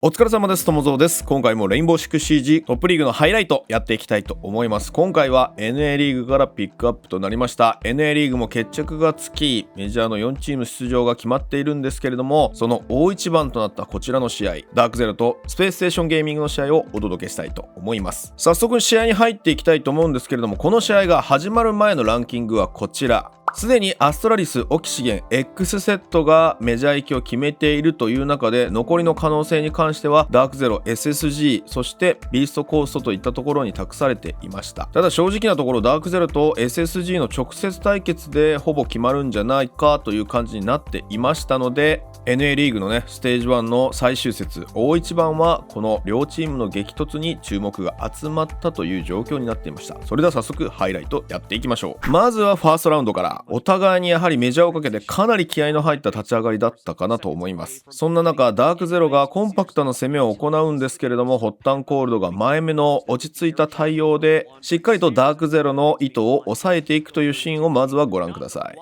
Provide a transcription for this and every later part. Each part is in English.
お疲れ様です。ともぞうです。今回もレインボーシックスシージトップリーグのハイライトやっていきたいと思います。今回は NA リーグからピックアップとなりました。 NA リーグも決着がつき、メジャーの4チーム出場が決まっているんですけれども、その大一番となったこちらの試合、DarkZeroとスペースステーションゲーミングの試合をお届けしたいと思います。早速試合に入っていきたいと思うんですけれども、この試合が始まる前のランキングはこちら。すでにアストラリス、オキシゲン、X セットがメジャー行きを決めているという中で、残りの可能性に関してはDarkZero、SSG、そしてビーストコーストといったところに託されていました。ただ正直なところDarkZeroと SSG の直接対決でほぼ決まるんじゃないかという感じになっていましたので、NA リーグのね、ステージ1の最終節、大一番はこの両チームの激突に注目が集まったという状況になっていました。それでは早速ハイライトやっていきましょう。まずはファーストラウンドから。お互いにやはりメジャーをかけてかなり気合の入った立ち上がりだったかなと思います。そんな中、DarkZeroがコンパクトな攻めを行うんですけれども、ホッタンコールドが前目の落ち着いた対応で、しっかりとDarkZeroの意図を抑えていくというシーンをまずはご覧ください。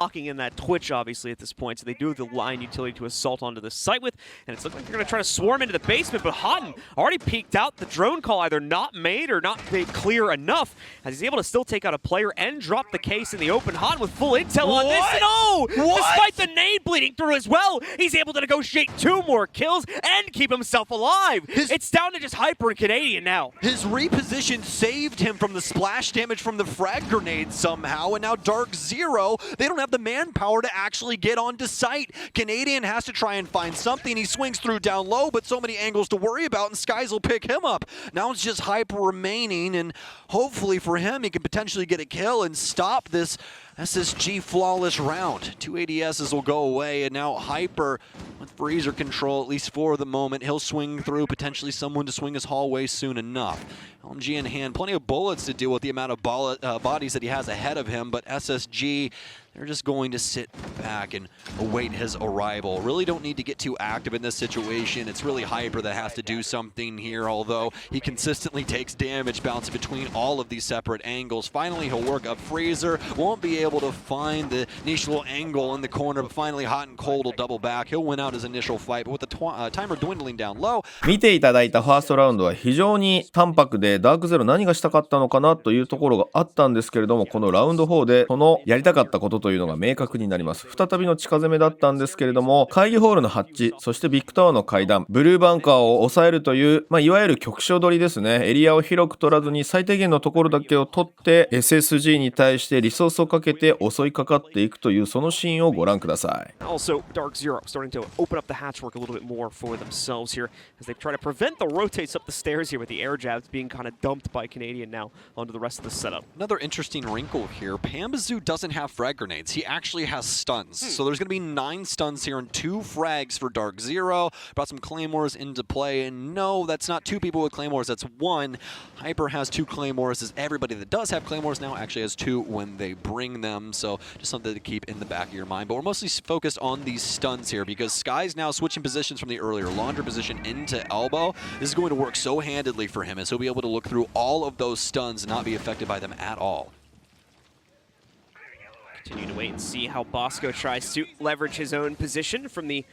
Onto the site with, and it's looking like they're going to try to swarm into the basement, but Houghton already peeked out. The drone call either not made or not made clear enough, as he's able to still take out a player and drop the case in the open. Houghton with full intel on this, and despite the nade bleeding through as well, he's able to negotiate 2 more kills and keep himself alive. It's down to just Hyper and Canadian now. His reposition saved him from the splash damage from the frag grenade somehow, and now DarkZero, they don't have the manpower to actually get onto site. Canadian has to try and find something. He swings through down low, but so many angles to worry about, and Skies will pick him up. Now it's just Hyper remaining, and hopefully for him, he can potentially get a kill and stop this SSG flawless round. 2 ADSs will go away, and now Hyper with freezer control, at least for the moment. He'll swing through, potentially someone to swing his hallway soon enough. LMG in hand, plenty of bullets to deal with the amount of bodies that he has ahead of him, but SSG, they're just going to sit back and await his arrival. Really don't need to get too active in this situation. It's really Hyper that has to do something here, although he consistently takes damage bouncing between all of these separate angles. Finally, he'll work up freezer, won't be able to find the niche little angle in the corner, but finally Hot and Cold will double back. He'll win out his initial fight, but with the timer dwindling down low. 見ていただいたファーストラウンドは非常に淡白で、DarkZero何がしたかったのかなというところがあったんですけれども、このラウンド4でこのやりたかったことというのが明確になります。再びの近攻めだったんですけれども、会議ホールのハッチ、そしてビッグタワーの階段、ブルーバンカーを抑えるという、いわゆる局所取りですね。エリアを広く取らずに最低限のところだけを取って SSG に対してリソースをかけて襲いかかっていくというそのシーンをご覧ください。Also, DarkZero starting to open up the hatchwork a little bit more for themselves here as they try to prevent the rotates up the stairs here with the air jabs being kind of dumped by Canadian now onto the rest of the setup. Another interesting wrinkle here, Pambazoo doesn't have frag grenades. He actually has stuns. So there's going to be 9 stuns here and 2 frags for DarkZero. Brought some claymores into play, and no, that's not 2 people with claymores, that's 1. Hyper has 2 claymores, as everybody that does have claymores now actually has 2 when they bring them, so just something to keep in the back of your mind. But we're mostly focused on these stuns here, because Sky's now switching positions from the earlier laundry position into elbow. This is going to work so handedly for him, as he'll be able to look through all of those stuns and not be affected by them at all. Continue to wait and see how Bosco tries to leverage his own position from the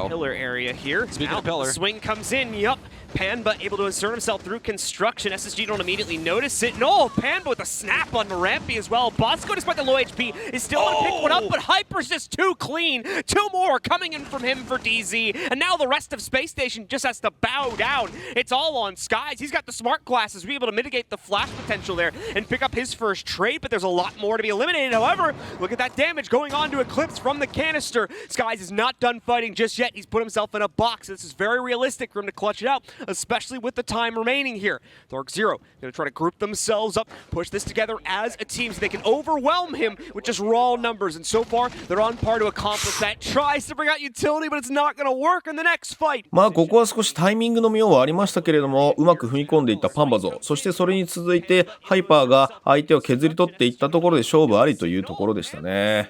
pillar area here. Speaking of pillar, swing comes in. Yup. Panba able to insert himself through construction. SSG don't immediately notice it. No, Panba with a snap on Marampy as well. Bosco, despite the low HP, is still going to pick one up, but Hyper's just too clean. 2 more coming in from him for DZ. And now the rest of Spacestation just has to bow down. It's all on Skies. He's got the smart glasses to be able to mitigate the flash potential there and pick up his first trade, but there's a lot more to be eliminated. However, look at that damage going on to Eclipse from the canister. Skies is not done fighting just yet. He's put himself in a box. This is very realistic for him to clutch it out, especially with the time remaining here. DarkZero going to try to group themselves up, push this together as a team so they can overwhelm him with just raw numbers. And so far, they're on par to accomplish that. Tries to bring out utility, but it's not going to work in the next fight. ここは少しタイミングの妙はありましたけれども、うまく踏み込んでいったパンバゾー、そしてそれに続いてハイパーが相手を削り取っていったところで勝負ありというところでしたね。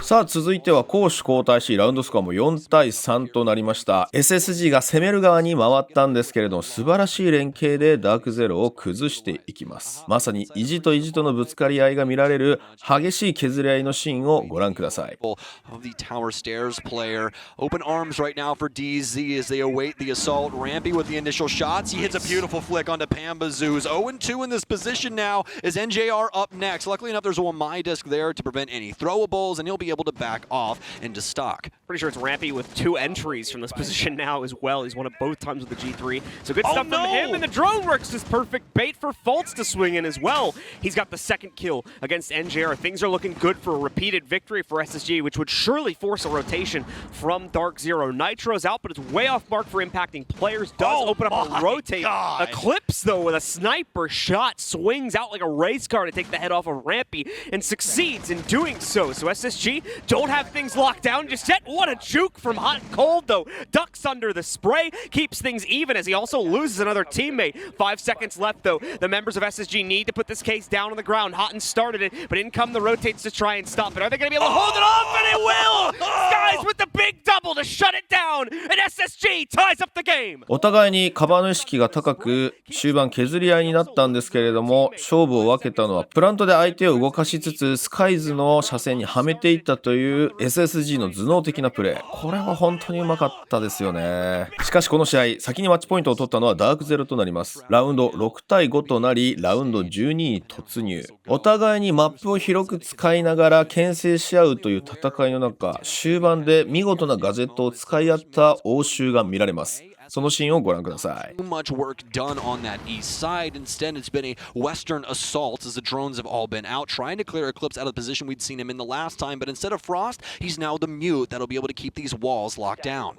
さあ続いては攻守交代しラウンドスコアも4対3となりました。 SSG が攻める側に回ったんですけれども、素晴らしい連携でDarkZeroを崩していきます。まさに意地と意地とのぶつかり合いが見られる激しい削り合いのシーンをご覧ください。Open arms right now for DZ as they await the assault. Rampy with the initial shots. He hits a beautiful flick onto Pambazoo's. 0-2 in this position now is NJR up next. Luckily enough, there's a my disc there to prevent any throwables, and he'll be able to back off into stock. Pretty sure it's Rampy with 2 entries from this position now as well. He's won it both times with the G3. So good stuff from him, and the drone works as perfect bait for Fultz to swing in as well. He's got the second kill against NJR. Things are looking good for a repeated victory for SSG, which would surely force a rotation from DarkZero. Nitro's out, but it's way off mark for impacting players. Does open up a rotate. Eclipse, though, with a sniper shot, swings out like a race car to take the head off of Rampy and succeeds in doing so. So SSG don't have things locked down just yet. What a juke from Hot and Cold, though. Ducks under the spray, keeps things even as he also loses another teammate. 5 seconds left, though. The members of SSG need to put this case down on the ground. Hot and started it, but in come the rotates to try and stop it. Are they going to be able to hold it off? And it will! Skies with the big double to shut it down, and SSG ties up the game. お互いにカバーの意識が高く終盤削り合いになったんですけれども、勝負を分けたのはプラントで相手を動かしつつスカイズの車線にはめていったという SSG の頭脳的なプレー。これは本当にうまかったですよね。しかしこの試合先にマッチポイントを取ったのはDarkZeroとなります。ラウンド6対5となりラウンド12に突入。お互いにマップを広く使いながら牽制し合うという戦いの中、終盤で見事なガジェットを使い合った応酬が見られます。そのシーンをご覧ください。Too much work done on that east side. Instead, it's been a western assault as the drones have all been out, trying to clear Eclipse out of the position we'd seen him in the last time. But instead of Frost, he's now the mute that'll be able to keep these walls locked down.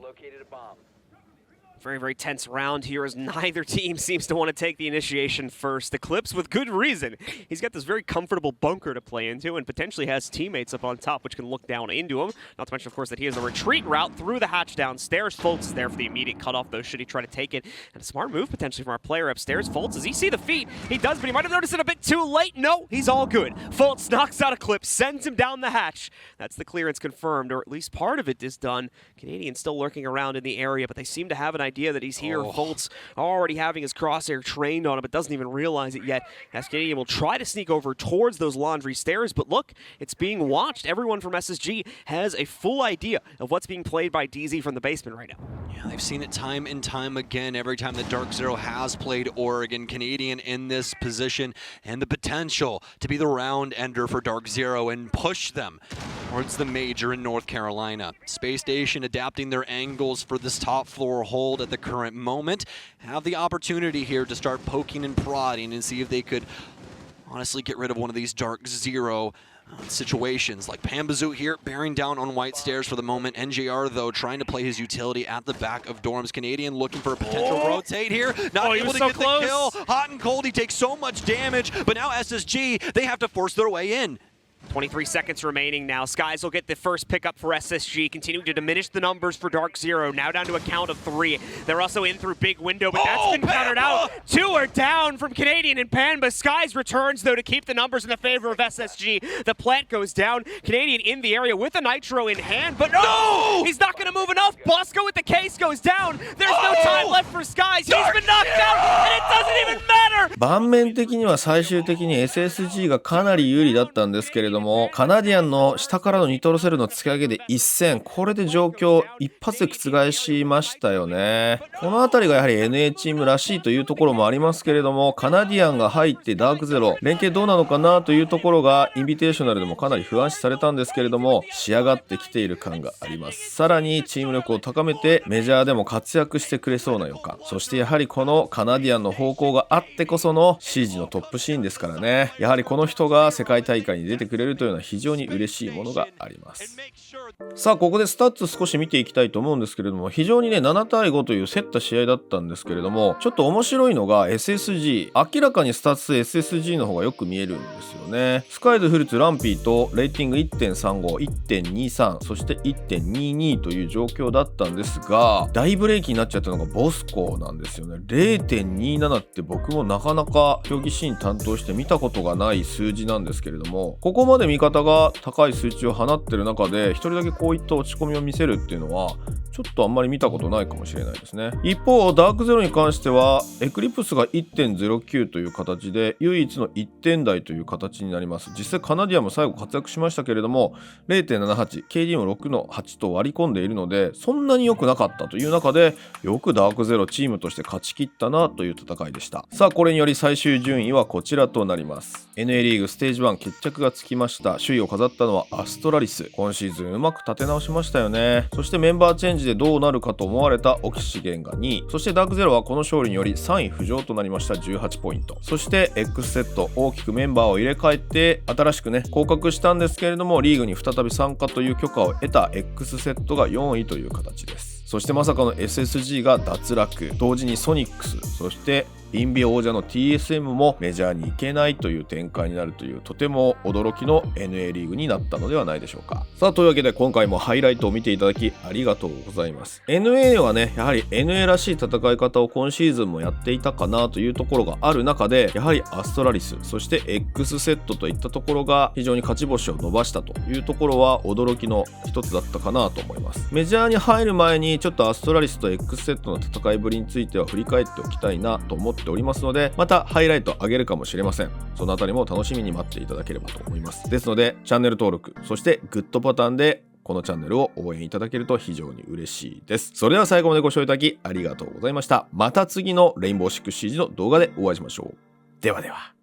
Very, very tense round here as neither team seems to want to take the initiation first. Eclipse with good reason. He's got this very comfortable bunker to play into and potentially has teammates up on top which can look down into him. Not to mention, of course, that he has a retreat route through the hatch downstairs. Fultz is there for the immediate cutoff, though, should he try to take it. And a smart move potentially from our player upstairs. Fultz, does he see the feet? He does, but he might have noticed it a bit too late. No, he's all good. Fultz knocks out Eclipse, sends him down the hatch. That's the clearance confirmed, or at least part of it is done. Canadian still lurking around in the area, but they seem to have an idea that he's here. Fultz already having his crosshair trained on him, but doesn't even realize it yet. As Canadian will try to sneak over towards those laundry stairs, but look, it's being watched. Everyone from SSG has a full idea of what's being played by DZ from the basement right now. Yeah, they've seen it time and time again. Every time that DarkZero has played Oregon, Canadian in this position, and the potential to be the round ender for DarkZero and push them towards the major in North Carolina. Spacestation adapting their angles for this top floor hold at the current moment. Have the opportunity here to start poking and prodding and see if they could honestly get rid of one of these DarkZero situations. Like Pambazoo here bearing down on white stairs for the moment. NJR, though, trying to play his utility at the back of dorms. Canadian looking for a potential rotate here. Not able to get the kill. Hot and Cold, he takes so much damage, but now SSG, they have to force their way in. 23 seconds remaining now. Skies will get the first pickup for SSG, continuing to diminish the numbers for DarkZero, now down to a count of 3. They're also in through big window, but that's been countered out. 2 are down from Canadian and Panba. Skies returns, though, to keep the numbers in the favor of SSG. The plant goes down. Canadian in the area with a Nitro in hand, but no! He's not going to move enough. Bosco with the case goes down. There's no time left for Skies. He's been knocked out, and it doesn't even matter! 盤面的には最終的に SSG がかなり有利だったんですけれども、カナディアンの下からのニトロセルの突き上げで一戦、これで状況一発で覆しましたよね。この辺りがやはり NA チームらしいというところもありますけれども、カナディアンが入ってDarkZero連携どうなのかなというところがインビテーショナルでもかなり不安視されたんですけれども、仕上がってきている感があります。さらにチーム力を高めてメジャーでも活躍してくれそうな予感。そしてやはりこのカナディアンの方向があってこそのシージのトップシーンですからね。やはりこの人が世界大会に出てくれるというのは非常に嬉しいものがあります。さあここでスタッツ少し見ていきたいと思うんですけれども、非常にね7対5という競った試合だったんですけれども、ちょっと面白いのが SSG、 明らかにスタッツ SSG の方がよく見えるんですよね。スカイズ、フルツ、ランピーとレーティング 1.35、1.23、そして 1.22 という状況だったんですが、大ブレーキになっちゃったのがボスコなんですよね。 0.27 って僕もなかなか競技シーン担当して見たことがない数字なんですけれども、ここままで味方が高い数値を放ってる中で1人だけこういった落ち込みを見せるっていうのはちょっとあんまり見たことないかもしれないですね。一方DarkZeroに関してはエクリプスが 1.09 という形で唯一の1点台という形になります。実際カナディアも最後活躍しましたけれども 0.78 KD も6の8と割り込んでいるのでそんなに良くなかったという中でよくDarkZeroチームとして勝ち切ったなという戦いでした。さあこれにより最終順位はこちらとなります。 NA リーグステージ1決着がつきました。首位を飾ったのはアストラリス。今シーズンうまく立て直しましたよね。そしてメンバーチェンジでどうなるかと思われたオキシゲンが2位、そしてDarkZeroはこの勝利により3位浮上となりました。18ポイント。そして X セット大きくメンバーを入れ替えて新しくね降格したんですけれどもリーグに再び参加という許可を得た X セットが4位という形です。そしてまさかの SSG が脱落、同時にソニックス、そしてインビ王者の TSM もメジャーに行けないという展開になるというとても驚きの NA リーグになったのではないでしょうか。さあというわけで今回もハイライトを見ていただきありがとうございます。 NA はねやはり NA らしい戦い方を今シーズンもやっていたかなというところがある中でやはりアストラリスそして X セットといったところが非常に勝ち星を伸ばしたというところは驚きの一つだったかなと思います。メジャーに入る前にちょっとアストラリスと X セットの戦いぶりについては振り返っておきたいなと思っておりますのでまたハイライト上げるかもしれません。そのあたりも楽しみに待っていただければと思います。ですのでチャンネル登録そしてグッドボタンでこのチャンネルを応援いただけると非常に嬉しいです。それでは最後までご視聴いただきありがとうございました。また次のレインボーシックスシージの動画でお会いしましょう。ではでは。